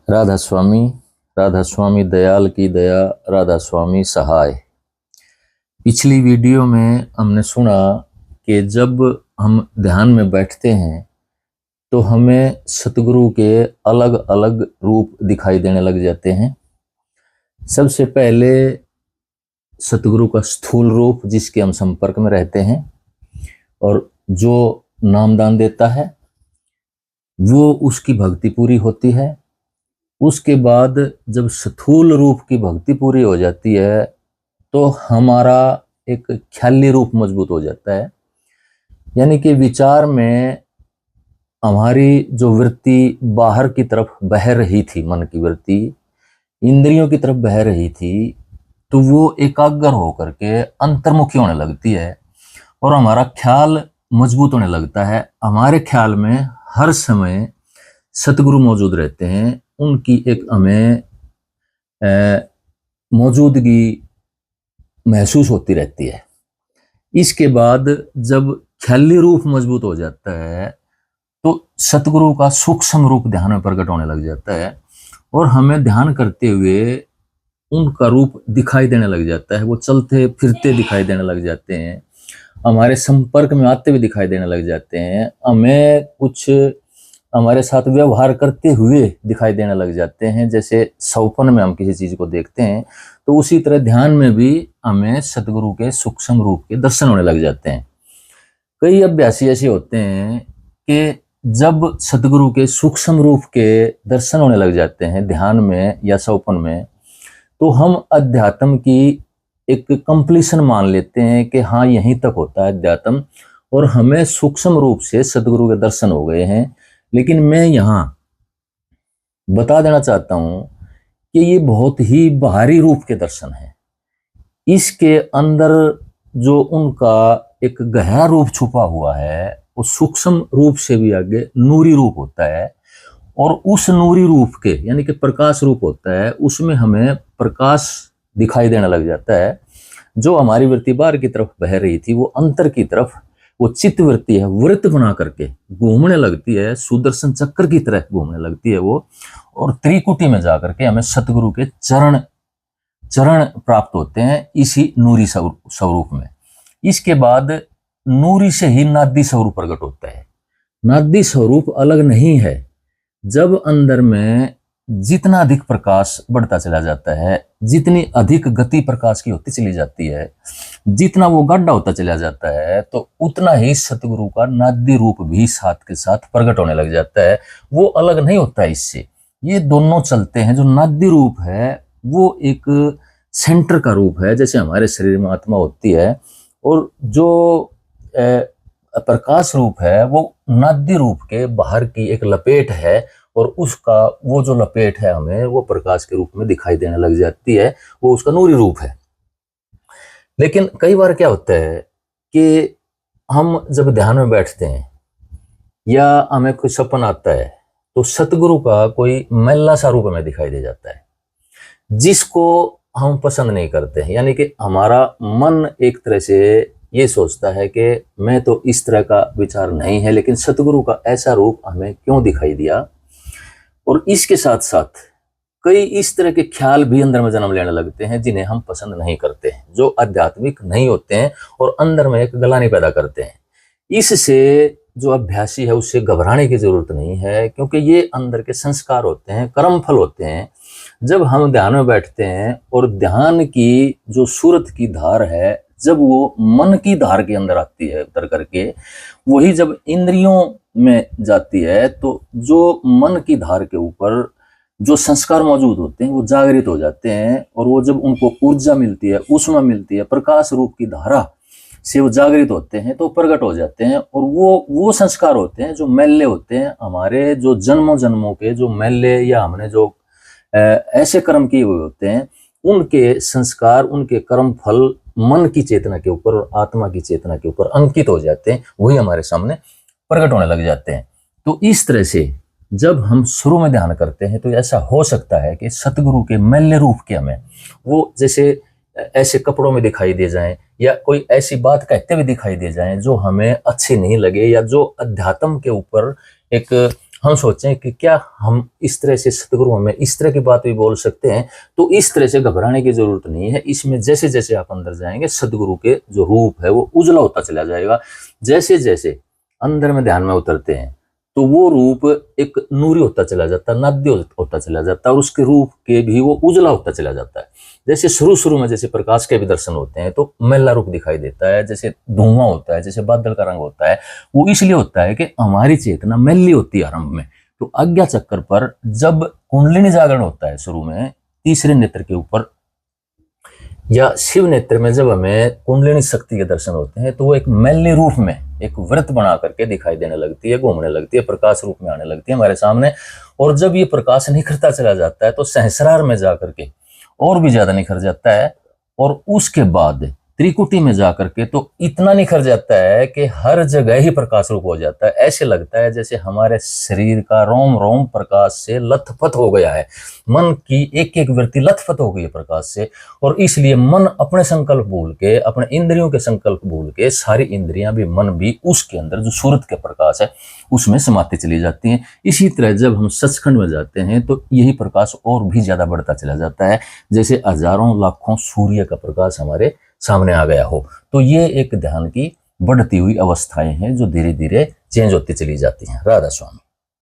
राधा स्वामी दयाल की दया, राधा स्वामी सहाय। पिछली वीडियो में हमने सुना कि जब हम ध्यान में बैठते हैं तो हमें सतगुरु के अलग अलग रूप दिखाई देने लग जाते हैं। सबसे पहले सतगुरु का स्थूल रूप, जिसके हम संपर्क में रहते हैं और जो नामदान देता है वो उसकी भक्ति पूरी होती है। उसके बाद जब स्थूल रूप की भक्ति पूरी हो जाती है तो हमारा एक ख्याली रूप मजबूत हो जाता है। यानी कि विचार में हमारी जो वृत्ति बाहर की तरफ बह रही थी, मन की वृत्ति इंद्रियों की तरफ बह रही थी, तो वो एकाग्र होकर के अंतर्मुखी होने लगती है और हमारा ख्याल मजबूत होने लगता है। हमारे ख्याल में हर समय सतगुरु मौजूद रहते हैं, उनकी एक हमें मौजूदगी महसूस होती रहती है। इसके बाद जब ख्याली रूप मजबूत हो जाता है तो सतगुरु का सूक्ष्म रूप ध्यान में प्रकट होने लग जाता है और हमें ध्यान करते हुए उनका रूप दिखाई देने लग जाता है। वो चलते फिरते दिखाई देने लग जाते हैं, हमारे संपर्क में आते हुए दिखाई देने लग जाते हैं, हमें कुछ हमारे साथ व्यवहार करते हुए दिखाई देने लग जाते हैं। जैसे सौपन में हम किसी चीज को देखते हैं तो उसी तरह ध्यान में भी हमें सतगुरु के सूक्ष्म रूप के दर्शन होने लग जाते हैं। कई अभ्यासी ऐसे होते हैं कि जब सतगुरु के सूक्ष्म रूप के दर्शन होने लग जाते हैं ध्यान में या सौपन में, तो हम अध्यात्म की एक कंप्लीशन मान लेते हैं कि हाँ यहीं तक होता है अध्यात्म, और हमें सूक्ष्म रूप से सतगुरु के दर्शन हो गए हैं। लेकिन मैं यहाँ बता देना चाहता हूं कि ये बहुत ही बाहरी रूप के दर्शन हैं। इसके अंदर जो उनका एक गहरा रूप छुपा हुआ है वो सूक्ष्म रूप से भी आगे नूरी रूप होता है, और उस नूरी रूप के यानी कि प्रकाश रूप होता है, उसमें हमें प्रकाश दिखाई देने लग जाता है। जो हमारी वृत्ति बाहर की तरफ बह रही थी वो अंतर की तरफ, वो चित्त वृत्ति है, वृत्त बना करके घूमने लगती है, सुदर्शन चक्र की तरह घूमने लगती है वो, और त्रिकुटी में जाकर के हमें सतगुरु के चरण प्राप्त होते हैं इसी नूरी स्वरूप में। इसके बाद नूरी से ही नादी स्वरूप प्रकट होता है। नादी स्वरूप अलग नहीं है। जब अंदर में जितना अधिक प्रकाश बढ़ता चला जाता है, जितनी अधिक गति प्रकाश की होती चली जाती है, जितना वो गड्ढा होता चला जाता है, तो उतना ही सतगुरु का नादी रूप भी साथ के साथ प्रकट होने लग जाता है। वो अलग नहीं होता है इससे, ये दोनों चलते हैं। जो नादी रूप है वो एक सेंटर का रूप है, जैसे हमारे शरीर में आत्मा होती है, और जो प्रकाश रूप है वो नादी रूप के बाहर की एक लपेट है, और उसका वो जो लपेट है हमें वो प्रकाश के रूप में दिखाई देने लग जाती है, वो उसका नूरी रूप है। लेकिन कई बार क्या होता है कि हम जब ध्यान में बैठते हैं या हमें कोई सपना आता है तो सतगुरु का कोई मैला सा रूप हमें दिखाई दे जाता है, जिसको हम पसंद नहीं करते हैं। यानी कि हमारा मन एक तरह से ये सोचता है कि मैं तो इस तरह का विचार नहीं है, लेकिन सतगुरु का ऐसा रूप हमें क्यों दिखाई दिया। और इसके साथ साथ कई इस तरह के ख्याल भी अंदर में जन्म लेने लगते हैं जिन्हें हम पसंद नहीं करते हैं, जो आध्यात्मिक नहीं होते हैं और अंदर में एक गलानी पैदा करते हैं। इससे जो अभ्यासी है उससे घबराने की जरूरत नहीं है, क्योंकि ये अंदर के संस्कार होते हैं, कर्म फल होते हैं। जब हम ध्यान में बैठते हैं और ध्यान की जो सूरत की धार है, जब वो मन की धार के अंदर आती है उतर करके, वही जब इंद्रियों में जाती है, तो जो मन की धार के ऊपर जो संस्कार मौजूद होते हैं वो जागृत हो जाते हैं, और वो जब उनको ऊर्जा मिलती है, ऊष्मा मिलती है, प्रकाश रूप की धारा से वो जागृत होते हैं तो प्रकट हो जाते हैं। और वो संस्कार होते हैं जो मैले होते हैं, हमारे जो जन्मों जन्मों के जो मैले या हमने जो ऐसे कर्म किए हुए होते हैं, उनके संस्कार, उनके कर्म फल मन की चेतना के ऊपर और आत्मा की चेतना के ऊपर अंकित हो जाते हैं, वही हमारे सामने प्रकट होने लग जाते हैं। तो इस तरह से जब हम शुरू में ध्यान करते हैं तो ऐसा हो सकता है कि सतगुरु के मैले रूप के हमें वो जैसे ऐसे कपड़ों में दिखाई दे जाएं, या कोई ऐसी बात कहते हुए दिखाई दे जाएं जो हमें अच्छी नहीं लगे, या जो अध्यात्म के ऊपर एक हम सोचें कि क्या हम इस तरह से सतगुरु हमें इस तरह की बात भी बोल सकते हैं, तो इस तरह से घबराने की जरूरत नहीं है। इसमें जैसे जैसे आप अंदर जाएंगे सदगुरु के जो रूप है वो उजला होता चला जाएगा। जैसे जैसे अंदर में ध्यान में उतरते हैं तो वो रूप एक नूरी होता चला जाता है, नाद्य होता चला जाता है, और उसके रूप के भी वो उजला होता चला जाता है। जैसे शुरू शुरू में जैसे प्रकाश के भी दर्शन होते हैं तो मैला रूप दिखाई देता है, जैसे धुआं होता है, जैसे बादल का रंग होता है। वो इसलिए होता है कि हमारी चेतना मैली होती है आरंभ में। तो आज्ञा चक्कर पर जब कुंडलिनी जागरण होता है शुरू में तीसरे नेत्र के ऊपर या शिव नेत्र में, जब हमें कुंडलिनी शक्ति के दर्शन होते हैं तो वो एक मैली रूप में एक व्रत बना करके दिखाई देने लगती है, घूमने लगती है, प्रकाश रूप में आने लगती है हमारे सामने। और जब ये प्रकाश निखरता चला जाता है तो सहस्रार में जाकर के और भी ज्यादा निखर जाता है, और उसके बाद त्रिकुटी में जाकर के तो इतना निखर जाता है कि हर जगह ही प्रकाश रूप हो जाता है। ऐसे लगता है जैसे हमारे शरीर का रोम रोम प्रकाश से लथपथ हो गया है, मन की एक एक वृत्ति लथपथ हो गई है प्रकाश से। और इसलिए मन अपने संकल्प भूल के, अपने इंद्रियों के संकल्प भूल के, सारी इंद्रियां भी मन भी उसके अंदर जो सूरत के प्रकाश है उसमें समाती चली जाती हैं। इसी तरह जब हम सचखंड में जाते हैं तो यही प्रकाश और भी ज्यादा बढ़ता चला जाता है, जैसे हजारों लाखों सूर्य का प्रकाश हमारे सामने आ गया हो। तो ये एक ध्यान की बढ़ती हुई अवस्थाएं हैं जो धीरे धीरे चेंज होती चली जाती हैं। राधा स्वामी।